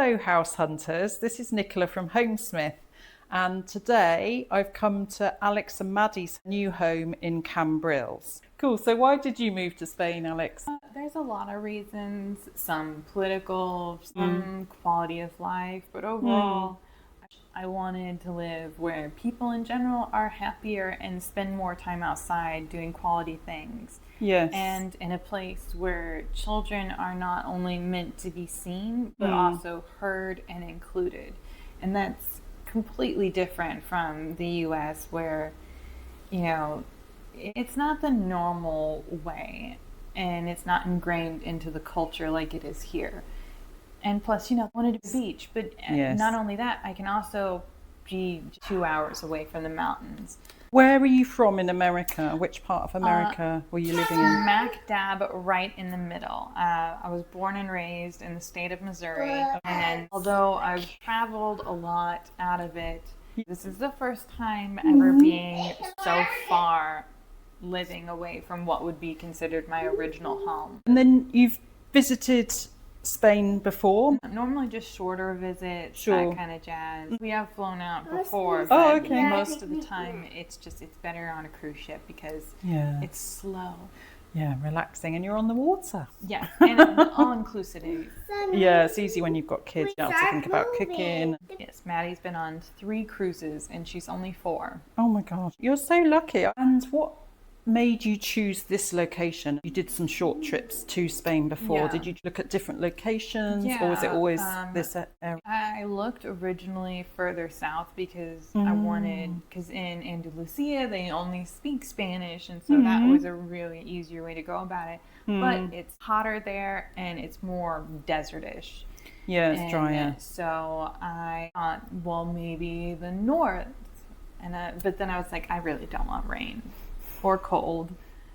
Hello House Hunters, this is Nicola from Homesmith, and today I've come to Alex and Maddie's new home in Cambrils. Cool, so why did you move to Spain, Alex? There's a lot of reasons, some political, some quality of life, but overall I wanted to live where people in general are happier and spend more time outside doing quality things. Yes. And in a place where children are not only meant to be seen, but also heard and included. And that's completely different from the US where, you know, it's not the normal way and it's not ingrained into the culture like it is here. And plus, I wanted a beach, but not only that, I can also be 2 hours away from the mountains. Where are you from in America? Which part of America were you living in? Smack dab right in the middle. I was born and raised in the state of Missouri, and although I've traveled a lot out of it, this is the first time ever being so far living away from what would be considered my original home. And then you've visited Spain before? Normally just shorter visits, that kind of jazz. We have flown out before, Oh, but okay. most of the time it's better on a cruise ship because it's slow. Yeah, relaxing, and you're on the water. Yeah, and all inclusivity. Yeah, it's easy when you've got kids. You don't have to think about cooking. Yes, Maddie's been on 3 cruises and she's only 4. Oh my God, you're so lucky. And what made you choose this location? You did some short trips to Spain before. Yeah. Did you look at different locations, or was it always this area? I looked originally further south because because in Andalusia they only speak Spanish, and so that was a really easier way to go about it. But it's hotter there and it's more desertish. Yeah, it's drier. So I thought, well, maybe the north. But then I was like, I really don't want rain or cold.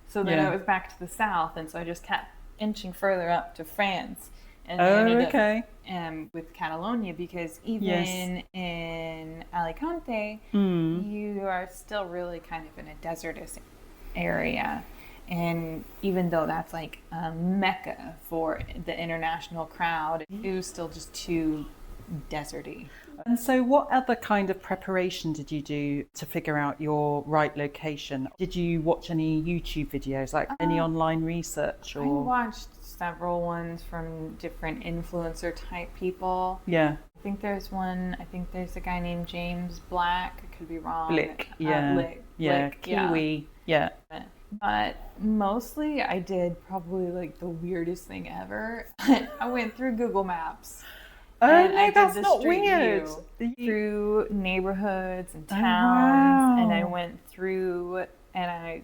So then it was back to the south, and so I just kept inching further up to France. And ended up with Catalonia, because even in Alicante, you are still really kind of in a desertous area. And even though that's like a mecca for the international crowd, it was still just too deserty. And so what other kind of preparation did you do to figure out your right location? Did you watch any YouTube videos, like any online research? Or? I watched several ones from different influencer type people. Yeah. I think there's a guy named James Black. I could be wrong. Blick, Kiwi, yeah. But mostly I did probably like the weirdest thing ever. I went through Google Maps. Oh, and no, that's not weird. Through neighborhoods and towns, and I went through, and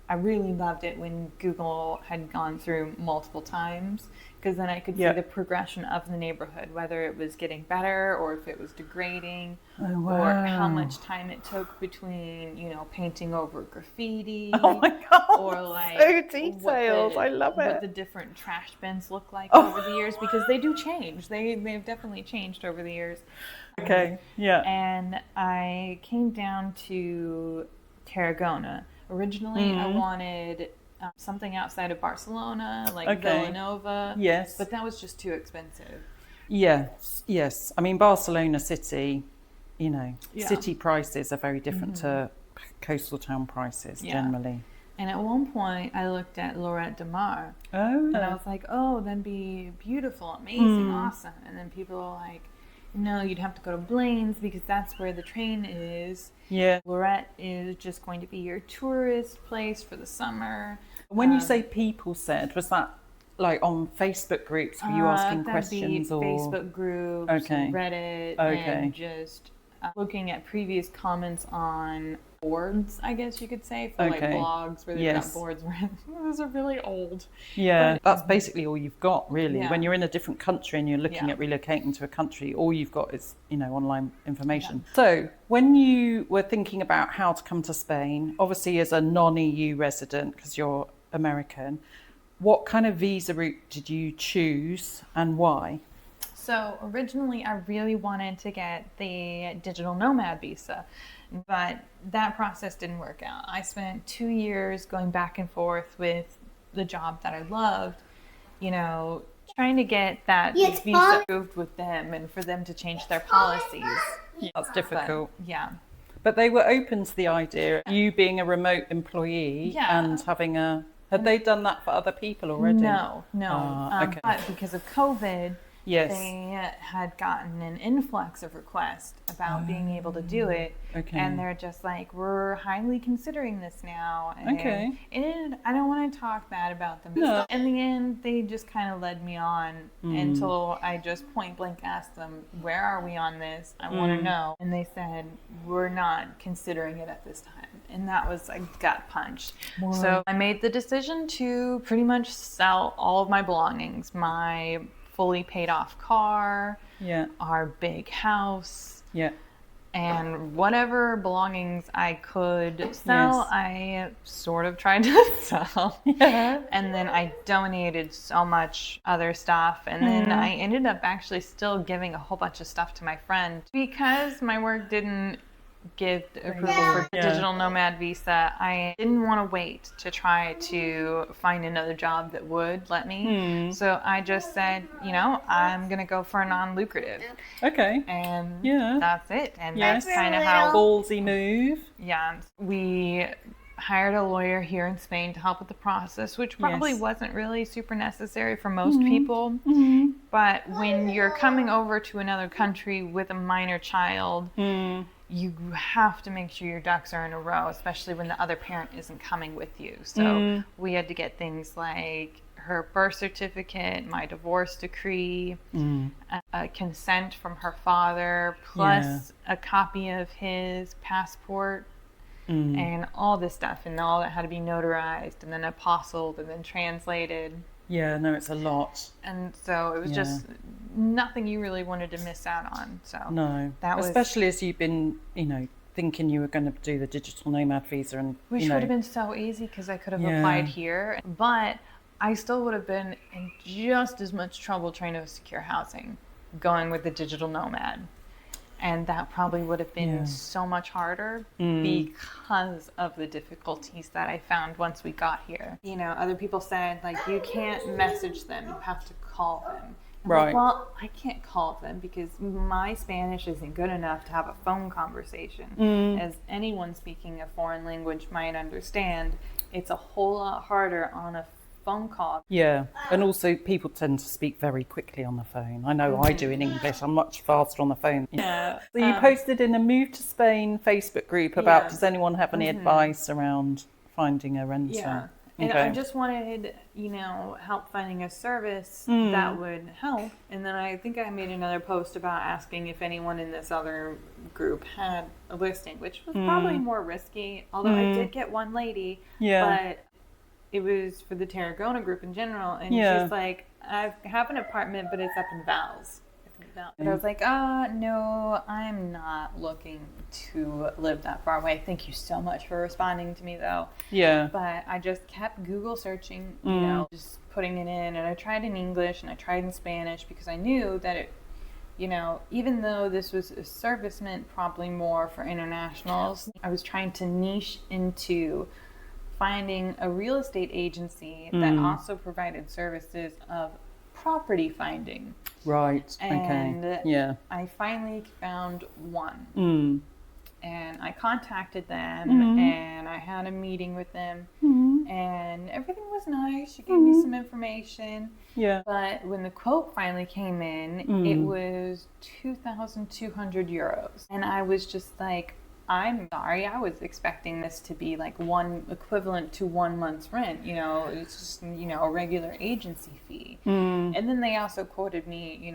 I really loved it when Google had gone through multiple times, because then I could see the progression of the neighborhood, whether it was getting better or if it was degrading, or how much time it took between, painting over graffiti. Oh my God, or like so detailed. I love it. What the different trash bins look like over the years, because they do change. They've definitely changed over the years. Okay, yeah. And I came down to Tarragona. Originally, I wanted something outside of Barcelona, like Villanova. Yes. But that was just too expensive. Yes. I mean, Barcelona city, city prices are very different to coastal town prices generally. And at one point, I looked at Lloret de Mar. Oh. And I was like, oh, that'd be beautiful, amazing, awesome. And then people were like, no, you'd have to go to Blanes because that's where the train is. Yeah. Lloret is just going to be your tourist place for the summer. When you say people said, was that like on Facebook groups? Were you asking questions? That'd be or Facebook groups, Reddit, and just looking at previous comments on boards, I guess you could say, for like blogs where they've got boards where those are really old. Yeah, that's basically all you've got, really. Yeah. When you're in a different country and you're looking at relocating to a country, all you've got is, online information. Yeah. So when you were thinking about how to come to Spain, obviously as a non-EU resident, because you're American, what kind of visa route did you choose and why? So originally I really wanted to get the digital Nomad visa, but that process didn't work out. I spent 2 years going back and forth with the job that I loved, trying to get that visa approved with them and for them to change their policies. Yeah, that's difficult. But, yeah. But they were open to the idea, you being a remote employee and having a... Had they done that for other people already? No. Okay. But because of COVID, yes, they had gotten an influx of requests about being able to do it. Okay. And they're just like, we're highly considering this now. And Okay. I don't want to talk bad about them. No. In the end, they just kind of led me on until I just point blank asked them, where are we on this? I want to know. And they said, we're not considering it at this time. And that was a gut punch. Wow. So I made the decision to pretty much sell all of my belongings, my fully paid off car, our big house, and whatever belongings I could sell, I sort of tried to sell. And then I donated so much other stuff. And then I ended up actually still giving a whole bunch of stuff to my friend because my work didn't give approval for digital nomad visa. I didn't want to wait to try to find another job that would let me. So I just said, I'm going to go for a non-lucrative. Okay. And that's it. And that's kind of how... Ballsy move. Yeah. We hired a lawyer here in Spain to help with the process, which probably wasn't really super necessary for most people. But when you're coming over to another country with a minor child, you have to make sure your ducks are in a row, especially when the other parent isn't coming with you. So we had to get things like her birth certificate, my divorce decree, a consent from her father, plus a copy of his passport, and all this stuff. And all that had to be notarized and then apostilled and then translated. Yeah, no, it's a lot. And so it was just nothing you really wanted to miss out on. So no, especially as you've been, thinking you were going to do the digital nomad visa, and which would have been so easy because I could have applied here, but I still would have been in just as much trouble trying to secure housing going with the digital nomad. And that probably would have been so much harder because of the difficulties that I found once we got here. Other people said, you can't message them, you have to call them. Right. Well, I can't call them because my Spanish isn't good enough to have a phone conversation. As anyone speaking a foreign language might understand, it's a whole lot harder on a phone call. Yeah, and also people tend to speak very quickly on the phone. I know I do in English. I'm much faster on the phone. Yeah. So you posted in a Move to Spain Facebook group about does anyone have any advice around finding a renter? Yeah. And I just wanted, help finding a service that would help. And then I think I made another post about asking if anyone in this other group had a listing, which was probably more risky. Although I did get one lady, but it was for the Tarragona group in general. And she's like, I have an apartment, but it's up in Val's. And I was like, no, I'm not looking to live that far away. Thank you so much for responding to me, though. Yeah. But I just kept Google searching, just putting it in. And I tried in English and I tried in Spanish because I knew that it, even though this was a service meant probably more for internationals, I was trying to niche into finding a real estate agency that also provided services of property finding. Right. And yeah. I finally found one. And I contacted them and I had a meeting with them and everything was nice. She gave me some information. Yeah. But when the quote finally came in, it was 2,200 euros. And I was just like, I'm sorry, I was expecting this to be like one equivalent to 1 month's rent. It's just, a regular agency fee. And then they also quoted me,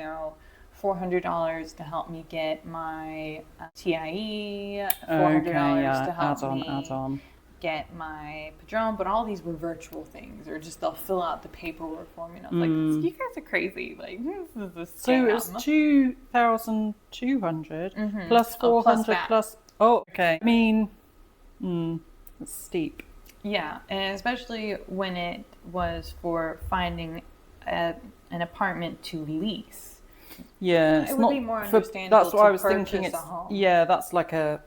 $400 to help me get my TIE, $400 to help me get my Padron, but all these were virtual things, or just they'll fill out the paperwork for me. And I was like, you guys are crazy. Like, this is a scam. So it was 2,200 plus 400 plus... Oh, okay. I mean, it's steep. Yeah, and especially when it was for finding an apartment to lease. Yeah, it would be more understandable. That's what I was thinking. It's that's like a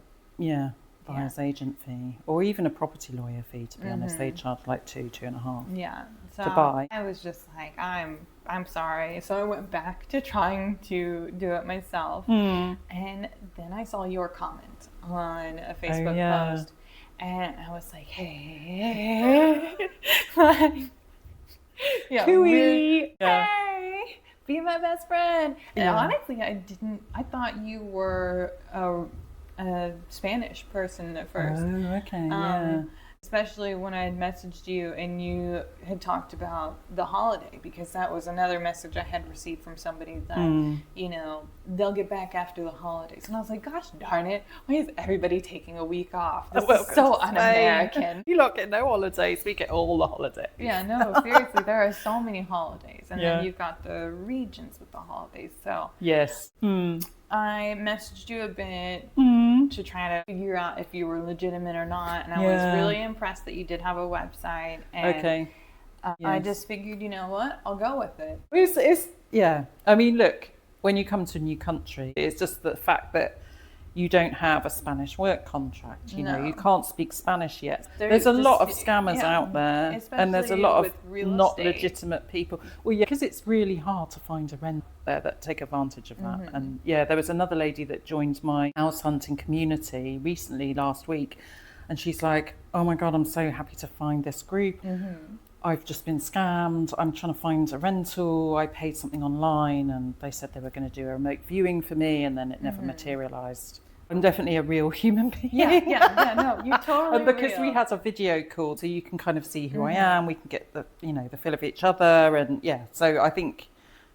buyer's agent fee, or even a property lawyer fee. To be honest, they charge like 2.5. Yeah, so to buy. I was just like, I'm I'm sorry. So I went back to trying to do it myself. And then I saw your comment on a Facebook post. And I was like, hey. Really, hey, be my best friend. And honestly, I thought you were a Spanish person at first. Oh, okay, Especially when I had messaged you and you had talked about the holiday, because that was another message I had received from somebody that, you know, they'll get back after the holidays. And I was like, gosh darn it, why is everybody taking a week off? This is so un-American. You lot get no holidays, we get all the holidays. Yeah, no, seriously, there are so many holidays. And then you've got the regions with the holidays. So yes. I messaged you a bit to try to figure out if you were legitimate or not, and I was really impressed that you did have a website. And I just figured, you know what, I'll go with it. It's I mean, look, when you come to a new country, it's just the fact that you don't have a Spanish work contract. You know, you can't speak Spanish yet. There's a lot of scammers out there, and there's a lot of not legitimate people. Well, because it's really hard to find a rent there that take advantage of that. And there was another lady that joined my house hunting community recently last week, and she's like, oh my God, I'm so happy to find this group. I've just been scammed. I'm trying to find a rental. I paid something online and they said they were going to do a remote viewing for me, and then it never materialized. I'm definitely a real human being. No, you're totally and because real. we had a video call, so you can kind of see who I am. We can get the, you know, the feel of each other, and so I think,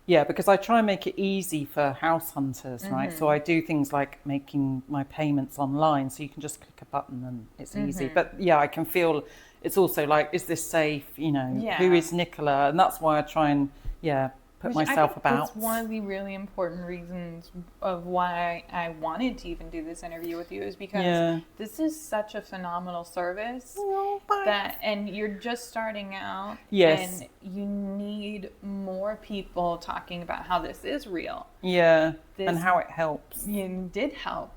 because I try and make it easy for house hunters, right? So I do things like making my payments online, so you can just click a button and it's easy. But I can feel it's also like, is this safe? You know, who is Nicola? And that's why I try and put myself about. That's one of the really important reasons of why I wanted to even do this interview with you, is because this is such a phenomenal service and you're just starting out, and you need more people talking about how this is real. And how it helps. It did help.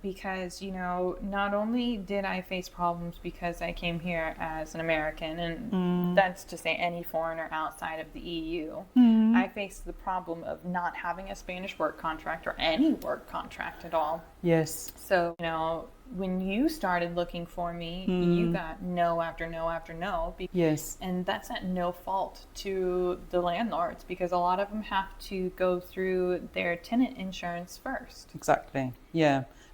Because, you know, not only did I face problems because I came here as an American, and that's to say any foreigner outside of the EU, I faced the problem of not having a Spanish work contract or any work contract at all. So, you know, when you started looking for me, you got no after no after no. And that's at no fault to the landlords, because a lot of them have to go through their tenant insurance first. Exactly.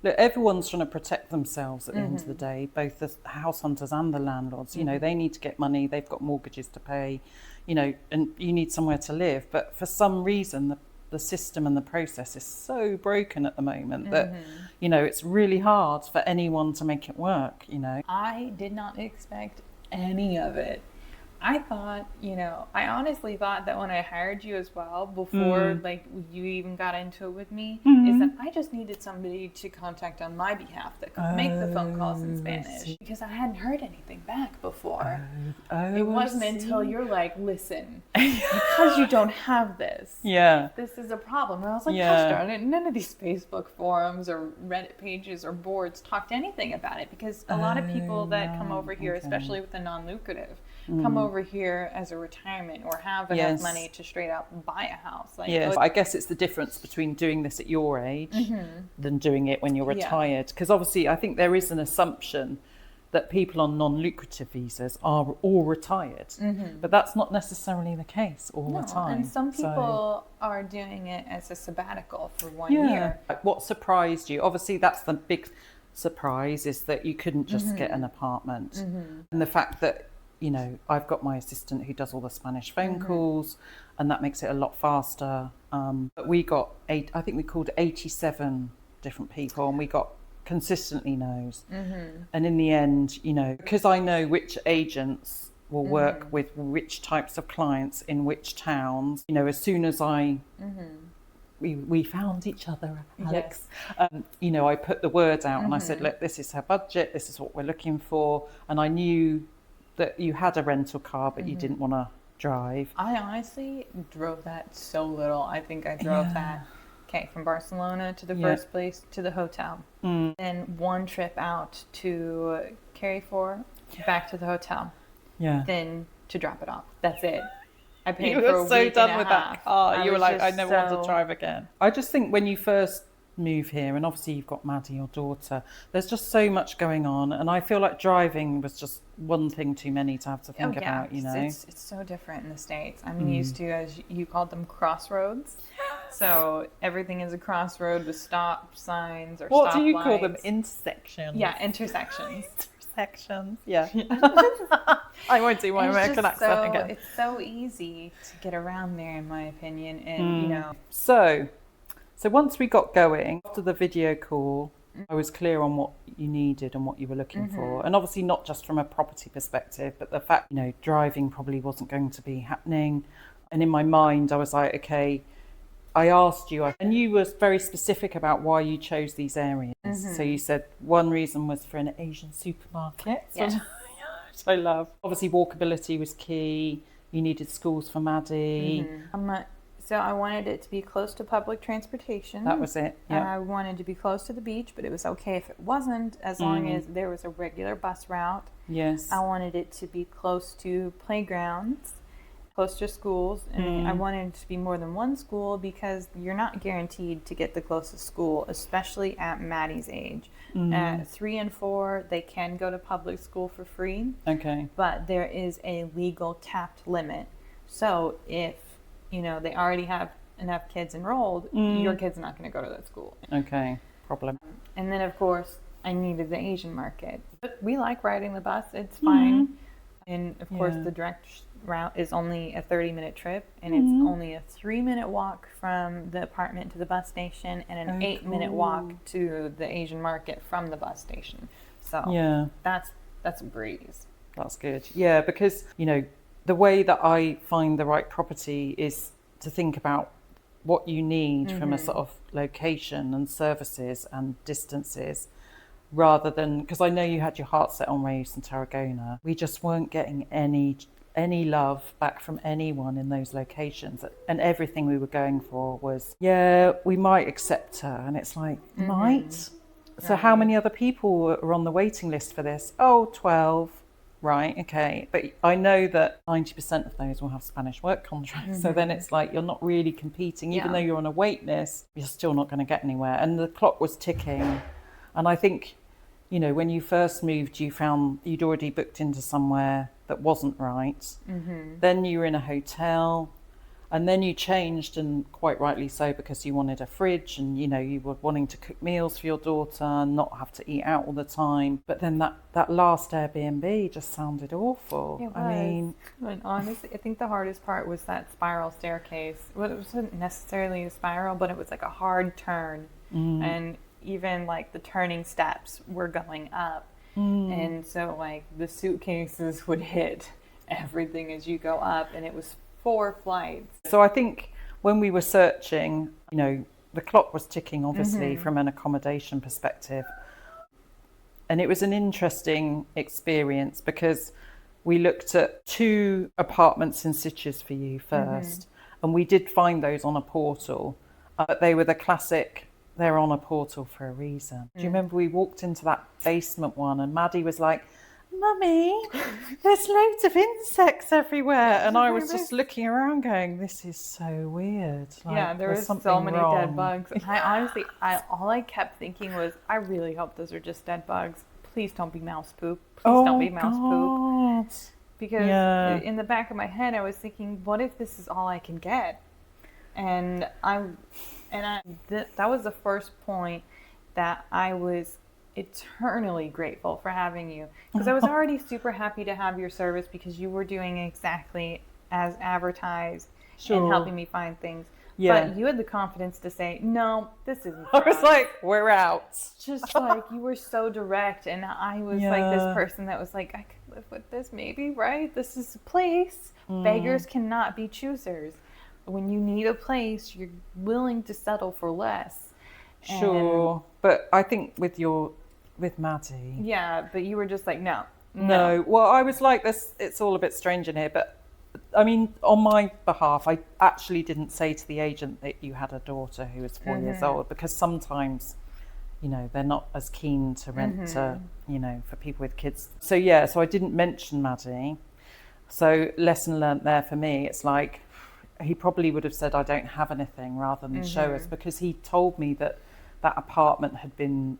Look, everyone's trying to protect themselves at the end of the day, both the house hunters and the landlords. You know, they need to get money, they've got mortgages to pay, you know, and you need somewhere to live. But for some reason, the system and the process is so broken at the moment that, you know, it's really hard for anyone to make it work, you know. I did not expect any of it. I thought, you know, I honestly thought that when I hired you as well, before like you even got into it with me, is that I just needed somebody to contact on my behalf that could make the phone calls in Spanish, because I hadn't heard anything back before. It wasn't until you're like, listen, because you don't have this, this is a problem. And I was like, gosh darn it, none of these Facebook forums or Reddit pages or boards talked anything about it, because a lot of people that come over here, especially with the non-lucrative, come over here as a retirement or have enough money to straight out buy a house. Like, I guess it's the difference between doing this at your age than doing it when you're retired. Because obviously I think there is an assumption that people on non-lucrative visas are all retired. But that's not necessarily the case all the time. And some people are doing it as a sabbatical for 1 year. What surprised you? Obviously that's the big surprise, is that you couldn't just get an apartment. And the fact that, you know, I've got my assistant who does all the Spanish phone calls, and that makes it a lot faster. But we got I think we called 87 different people, and we got consistently no's. And in the end, you know, because I know which agents will work with which types of clients in which towns, you know, as soon as we found each other, Alex. You know, I put the word out and I said, look, this is her budget, this is what we're looking for. And I knew that you had a rental car, but you didn't want to drive. I honestly drove that so little. I think I drove that, from Barcelona to the first place to the hotel. Then one trip out to Carrefour, back to the hotel. Then to drop it off. That's it. I paid You for a were so week done and a with half. that car. You were like, I just never want to drive again. I just think when you first move here, and obviously you've got Maddie, your daughter, there's just so much going on, and I feel like driving was just one thing too many to have to think about, you know. It's so different in the States. I'm used to, as you called them, crossroads. So everything is a crossroad with stop signs or stop lights. What do you call them? Intersections. Yeah, intersections. Intersections. Yeah. I won't do my American accent again. It's so easy to get around there, in my opinion, and you know. So once we got going, after the video call, I was clear on what you needed and what you were looking for. And obviously not just from a property perspective, but the fact, you know, driving probably wasn't going to be happening. And in my mind, I was like, okay, I asked you, and you were very specific about why you chose these areas. So you said one reason was for an Asian supermarket, which I love. Obviously walkability was key. You needed schools for Maddie. So I wanted it to be close to public transportation. That was it. Yeah. I wanted to be close to the beach, but it was okay if it wasn't, as long as there was a regular bus route. Yes. I wanted it to be close to playgrounds, close to schools, and I wanted it to be more than one school, because you're not guaranteed to get the closest school, especially at Maddie's age. At 3 and 4, they can go to public school for free. Okay. But there is a legal capped limit. So if you know, they already have enough kids enrolled, your kid's not going to go to that school. Okay, problem. And then, of course, I needed the Asian market. But we like riding the bus. It's fine. And, of course, the direct route is only a 30-minute trip, and it's only a 3-minute walk from the apartment to the bus station, and an 8-minute walk to the Asian market from the bus station. So that's a breeze. That's good. Yeah, because, you know, the way that I find the right property is to think about what you need from a sort of location and services and distances, rather than, because I know you had your heart set on Reus and Tarragona. We just weren't getting any love back from anyone in those locations, and everything we were going for was, yeah, we might accept her, and it's like, might? So how many other people are on the waiting list for this? Oh, 12. Right, okay. But I know that 90% of those will have Spanish work contracts. So then it's like you're not really competing. Even though you're on a wait list, you're still not going to get anywhere. And the clock was ticking. And I think, you know, when you first moved, you found you'd already booked into somewhere that wasn't right. Then you were in a hotel. And then you changed, and quite rightly so, because you wanted a fridge, and, you know, you were wanting to cook meals for your daughter and not have to eat out all the time. But then that last Airbnb just sounded awful. It was. I mean, and honestly, I think the hardest part was that spiral staircase. Well, it wasn't necessarily a spiral, but it was like a hard turn. And even like the turning steps were going up. And so like the suitcases would hit everything as you go up, and it was 4 flights. So I think when we were searching, you know, the clock was ticking, obviously, from an accommodation perspective. And it was an interesting experience, because we looked at 2 apartments in Sitges for you first. And we did find those on a portal, but they were the classic, they're on a portal for a reason. Do you remember we walked into that basement one, and Maddie was like, Mummy, there's loads of insects everywhere. And I was just looking around going, this is so weird. Like, there was so many dead bugs. I honestly, all I kept thinking was, I really hope those are just dead bugs. Please don't be mouse poop. Please don't be mouse poop. Because in the back of my head, I was thinking, what if this is all I can get? And that was the first point that I was eternally grateful for having you, because I was already super happy to have your service, because you were doing exactly as advertised and helping me find things. But you had the confidence to say, no, this isn't I was like, we're out. Just like, you were so direct, and I was like this person that was like, I could live with this maybe, right? This is a place. Beggars cannot be choosers. When you need a place, you're willing to settle for less. But I think with Maddie. Yeah, but you were just like, no. Well, I was like, this, it's all a bit strange in here. But I mean, on my behalf, I actually didn't say to the agent that you had a daughter who was 4 years old, because sometimes, you know, they're not as keen to rent to, you know, for people with kids. So I didn't mention Maddie. So lesson learnt there for me, it's like, he probably would have said, I don't have anything, rather than show us, because he told me that that apartment had been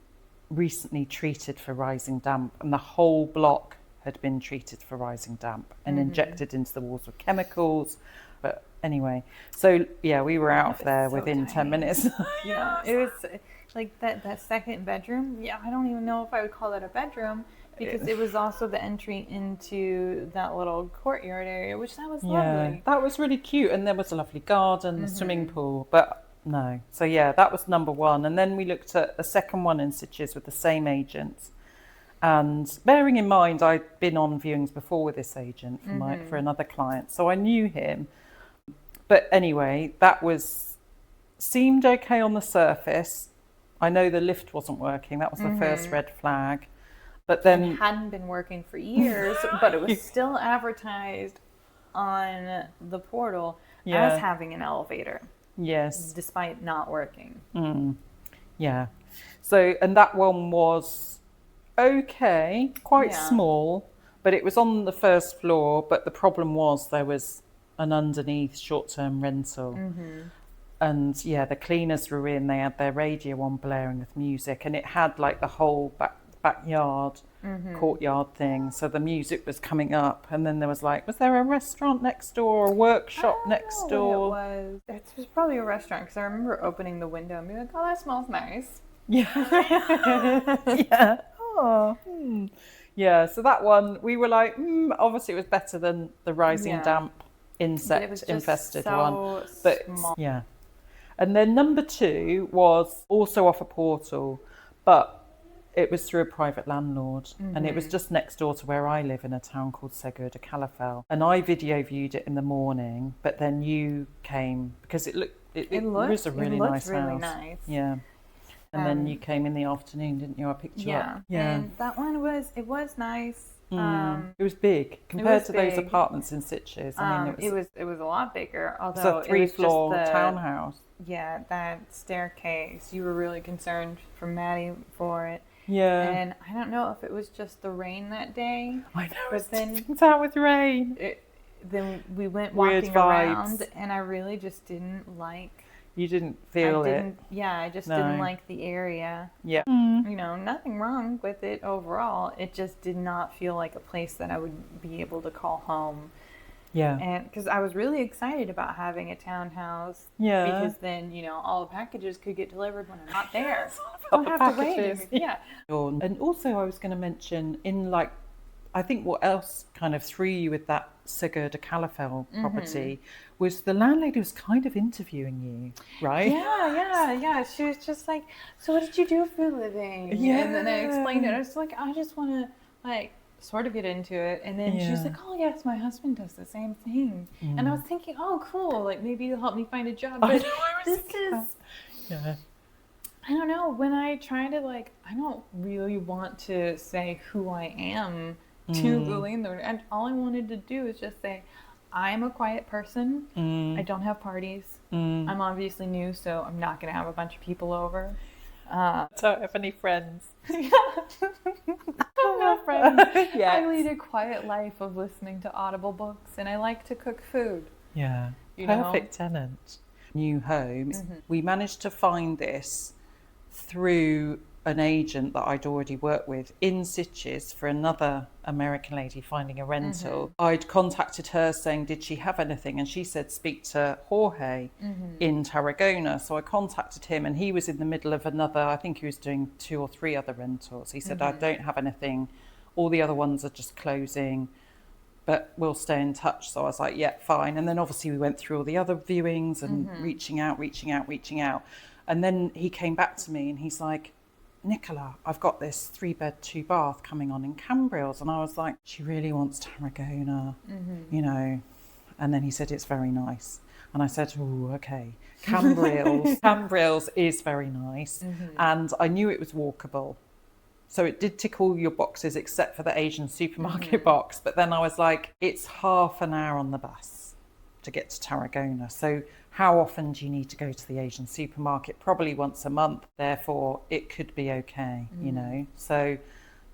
recently treated for rising damp, and the whole block had been treated for rising damp and injected into the walls with chemicals. But anyway, so yeah, we were out of there within 10 minutes. Yeah, it was like that second bedroom. Yeah, I don't even know if I would call that a bedroom, because it was also the entry into that little courtyard area, which that was lovely. That was really cute, and there was a lovely garden, the swimming pool, but no. So yeah, that was number one. And then we looked at a second one in Sitges with the same agent. And bearing in mind, I'd been on viewings before with this agent for another client, so I knew him. But anyway, that seemed okay on the surface. I know the lift wasn't working. That was the first red flag. But then it hadn't been working for years, but it was still advertised on the portal as having an elevator. Yes. Despite not working. Yeah. So, and that one was okay, quite small, but it was on the first floor. But the problem was there was an underneath short-term rental. And the cleaners were in, they had their radio on blaring with music, and it had like the whole backyard courtyard thing, so the music was coming up, and then there was there a restaurant next door, a workshop next door? It was probably a restaurant, because I remember opening the window and being like, oh, that smells nice. So that one we were like, obviously it was better than the rising damp insect infested one, but small. And then number two was also off a portal, but it was through a private landlord, and it was just next door to where I live in a town called Segur de Calafell. And I video viewed it in the morning, but then you came because it was a really nice house. Yeah. And then you came in the afternoon, didn't you? I picked you up. Yeah. And that one was nice. It was big compared to those apartments in Sitges. I mean, it was a lot bigger. it's Although a 3-floor townhouse. Yeah, that staircase. You were really concerned for Maddie for it. Yeah. And I don't know if it was just the rain that day. I know. But then it's out with rain. Then we went walking around, and I really just didn't like. You didn't feel it. Yeah, I just didn't like the area. Yeah. You know, nothing wrong with it overall. It just did not feel like a place that I would be able to call home. Yeah. And because I was really excited about having a townhouse. Yeah. Because then, all the packages could get delivered when I'm not there. Don't have to wait. Yeah. And also I was going to mention I think what else kind of threw you with that Segur de Calafell property was the landlady was kind of interviewing you, right? Yeah. She was just like, so what did you do for a living? Yeah. And then I explained it. I was like, I just want to sort of get into it. And then she was like, oh yes, my husband does the same thing. And I was thinking, oh cool, maybe you'll help me find a job. But I don't know, when I try to I don't really want to say who I am to the landlord. And all I wanted to do is just say, I'm a quiet person. I don't have parties. I'm obviously new, so I'm not going to have a bunch of people over. Don't have any friends. I don't have friends. I lead a quiet life of listening to Audible books, and I like to cook food. Yeah. Perfect tenant. New home. We managed to find this through an agent that I'd already worked with in Sitges for another American lady finding a rental. I'd contacted her saying, did she have anything? And she said, speak to Jorge in Tarragona. So I contacted him, and he was in the middle of I think he was doing 2 or 3 other rentals. He said, I don't have anything. All the other ones are just closing, but we'll stay in touch. So I was like, yeah, fine. And then obviously we went through all the other viewings and reaching out. And then he came back to me and he's like, Nicola, I've got this 3-bed, 2-bath coming on in Cambrils. And I was like, she really wants Tarragona, And then he said, it's very nice. And I said, oh, okay. Cambrils is very nice. And I knew it was walkable. So it did tick all your boxes except for the Asian supermarket box. But then I was like, it's half an hour on the bus to get to Tarragona. So how often do you need to go to the Asian supermarket? Probably once a month. Therefore, it could be okay, So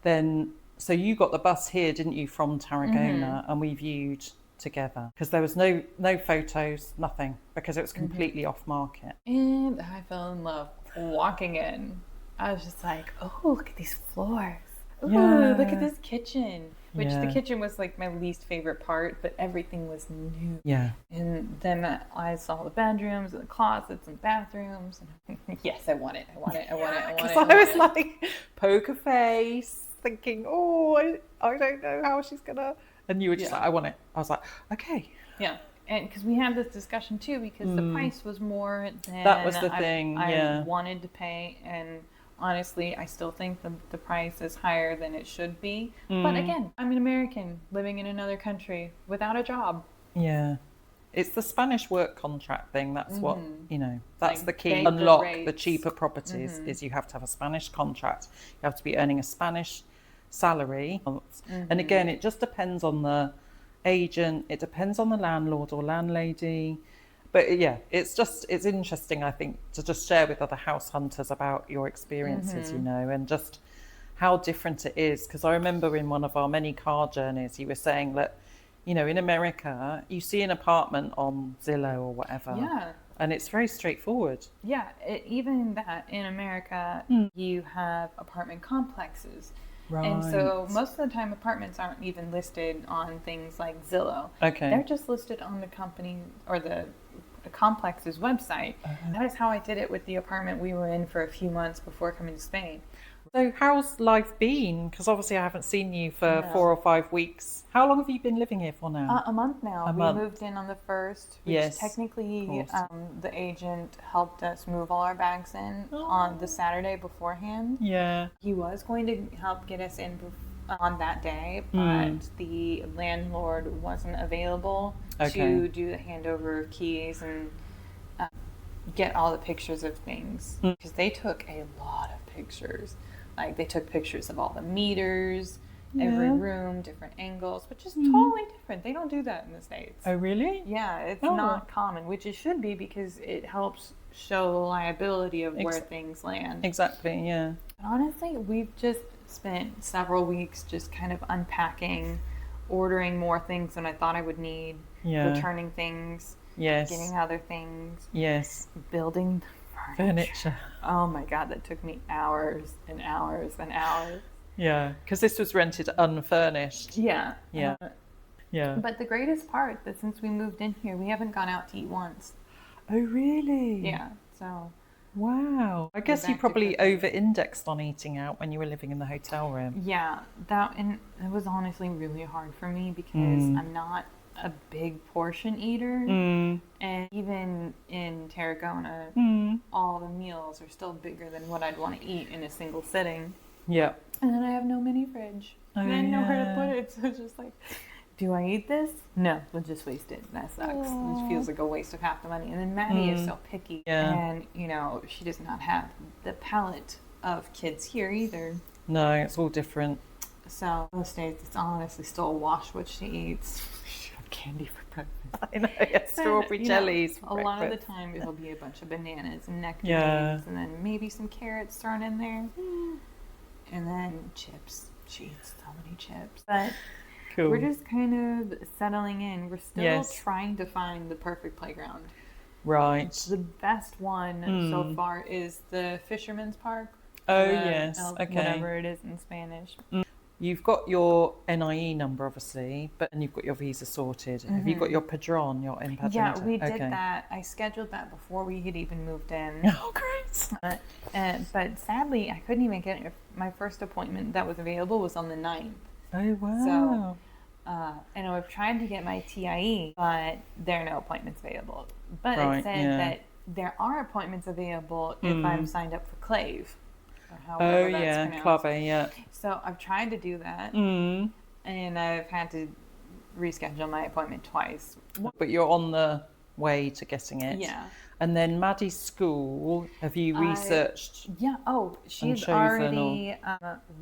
then So you got the bus here, didn't you, from Tarragona, and we viewed together because there was no photos, nothing, because it was completely off market. And I fell in love walking in. I was just like, oh, look at these floors. Ooh, look at this kitchen. Which the kitchen was like my least favorite part, but everything was new. Yeah. And then I saw the bedrooms and the closets and bathrooms. And yes, I want it. Because I was like, poker face, thinking, oh, I don't know how she's gonna. And you were just like, I want it. I was like, okay. Yeah. And because we had this discussion too, because the price was more than that was the thing. I wanted to pay, and honestly, I still think the price is higher than it should be. But again, I'm an American living in another country without a job. Yeah. It's the Spanish work contract thing. That's what, that's like the key. The Unlock rates. the cheaper properties is you have to have a Spanish contract. You have to be earning a Spanish salary. And again, it just depends on the agent. It depends on the landlord or landlady. But yeah, it's interesting, I think, to just share with other house hunters about your experiences, and just how different it is. Because I remember in one of our many car journeys, you were saying that, in America, you see an apartment on Zillow or whatever. Yeah. And it's very straightforward. Yeah, even that in America, you have apartment complexes. Right. And so most of the time apartments aren't even listed on things like Zillow. Okay. They're just listed on the company or the complex's website. That is how I did it with the apartment we were in for a few months before coming to Spain. So how's life been? Because obviously I haven't seen you for 4 or 5 weeks. How long have you been living here for now? A month now. We moved in on the 1st, which technically the agent helped us move all our bags in on the Saturday beforehand. Yeah. He was going to help get us in on that day, but the landlord wasn't available to do the handover of keys and get all the pictures of things, because they took a lot of pictures. Like they took pictures of all the meters, every room, different angles, which is totally different. They don't do that in the States. Oh, really? Yeah, it's not common, which it should be, because it helps show the liability of where things land. Exactly, yeah. Honestly, we've just spent several weeks just kind of unpacking, ordering more things than I thought I would need, returning things, getting other things, building furniture. Oh my God, that took me hours and hours and hours. Yeah, because this was rented unfurnished. Yeah. But the greatest part that since we moved in here, we haven't gone out to eat once. Oh, really? Yeah, so... Wow. I guess you probably over-indexed on eating out when you were living in the hotel room. Yeah, and it was honestly really hard for me because I'm not a big portion eater. And even in Tarragona, all the meals are still bigger than what I'd want to eat in a single sitting. Yeah. And then I have no mini fridge. And I know where to put it. So it's just like, do I eat this? No, we'll just waste it. That sucks. It feels like a waste of half the money. And then Maddie is so picky. Yeah. And, she does not have the palate of kids here either. No, it's all different. So most days it's honestly still a wash what she eats. She had candy for breakfast. I know, strawberry jellies for breakfast. A lot of the time it'll be a bunch of bananas and nectarines and then maybe some carrots thrown in there. And then chips. She eats so many chips. But we're just kind of settling in. We're still trying to find the perfect playground. Right. The best one so far is the Fisherman's Park. Oh, yes. Whatever it is in Spanish. You've got your NIE number, obviously, and you've got your visa sorted. Have you got your Padron, your empadronamiento? Yeah, we did that. I scheduled that before we had even moved in. Oh, great. But sadly, I couldn't even get it. My first appointment that was available was on the 9th. Oh, wow. So, and I've tried to get my TIE, but there are no appointments available. But it said that there are appointments available if I'm signed up for Clave. Or however that's pronounced. Clave, So I've tried to do that, and I've had to reschedule my appointment twice. But you're on the way to getting it. Yeah. And then Maddie's school, have you researched? She's already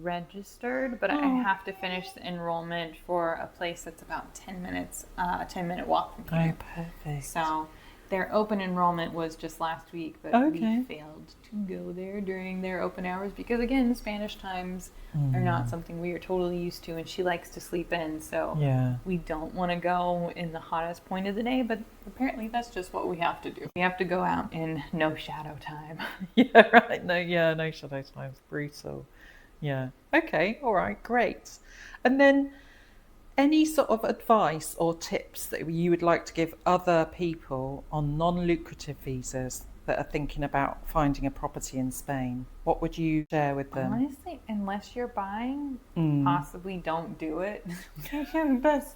registered, but I have to finish the enrollment for a place that's about 10 minutes, a 10-minute walk from here. Oh, perfect. So Their open enrollment was just last week, but we failed to go there during their open hours because, again, Spanish times are not something we are totally used to, and she likes to sleep in, so we don't want to go in the hottest point of the day, but apparently that's just what we have to do. We have to go out in no shadow time. Yeah, right. No shadow time. It's brutal. Yeah. Okay. All right. Great. And then any sort of advice or tips that you would like to give other people on non-lucrative visas that are thinking about finding a property in Spain? What would you share with them? Honestly, unless you're buying, possibly don't do it. That's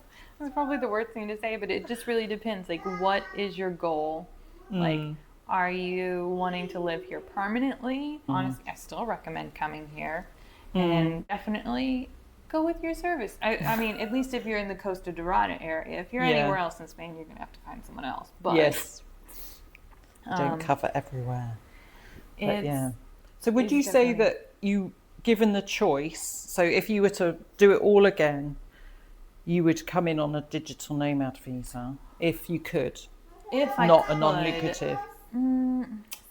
probably the worst thing to say, but it just really depends. Like, what is your goal? Like, are you wanting to live here permanently? Honestly, I still recommend coming here. And definitely go with your service. I mean, at least if you're in the Costa Dorada area. If you're anywhere else in Spain, you're going to have to find someone else. But yes. Don't cover everywhere. But yeah. So would you say that you, given the choice, so if you were to do it all again, you would come in on a digital nomad visa if you could? If I not could. A non-lucrative.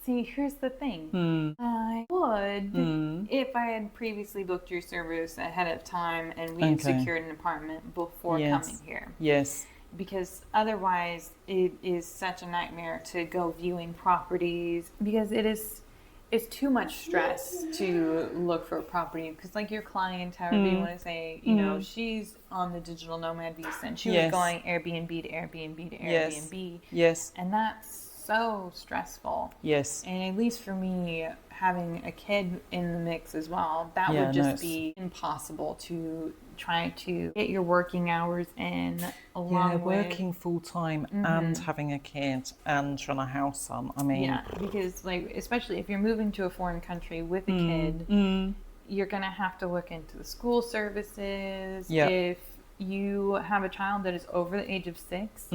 See, here's the thing. I would if I had previously booked your service ahead of time and we had secured an apartment before coming here. Yes. Because otherwise it is such a nightmare to go viewing properties because it's too much stress to look for a property because like your client, however you want to say, you know, she's on the digital nomad visa and she was going Airbnb to Airbnb to Airbnb. Yes. And that's so stressful. Yes. And at least for me, having a kid in the mix as well, that would just be impossible to try to get your working hours in along with working full time and having a kid and run a house on. I mean, because like especially if you're moving to a foreign country with a kid, you're gonna have to look into the school services. If you have a child that is over the age of 6,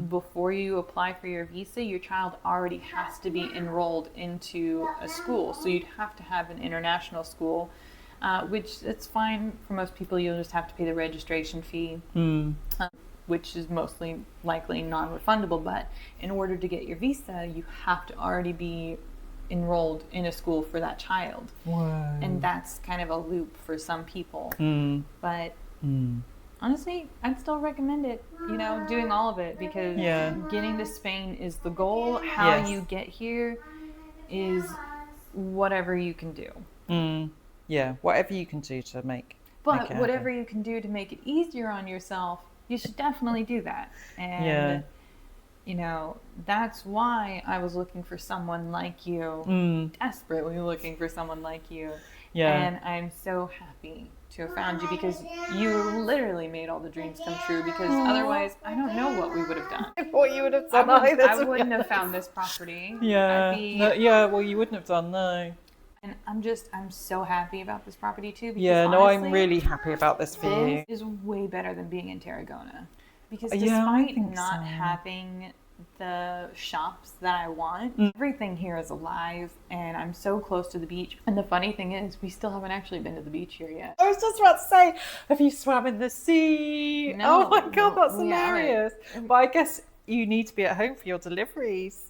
before you apply for your visa, your child already has to be enrolled into a school. So you'd have to have an international school, which it's fine for most people. You'll just have to pay the registration fee, which is mostly likely non-refundable. But in order to get your visa, you have to already be enrolled in a school for that child. Wow. And that's kind of a loop for some people. But honestly, I'd still recommend it, you know, doing all of it because getting to Spain is the goal. How you get here is whatever you can do. Yeah, whatever you can do to make But whatever you can do to make it easier on yourself, you should definitely do that. And, you know, that's why I was looking for someone like you, desperately looking for someone like you. And I'm so happy to have found you because you literally made all the dreams come true because otherwise I don't know what we would have done. What you would have done I wouldn't have found this property. Well, you wouldn't have done, no. And I'm so happy about this property too. Because honestly, I'm really happy about this for you. This is way better than being in Tarragona. Because despite not having the shops that I want, everything here is alive and I'm so close to the beach. And the funny thing is, we still haven't actually been to the beach here yet. I was just about to say, have you swam in the sea? No, oh my God, that's hilarious. But I guess you need to be at home for your deliveries.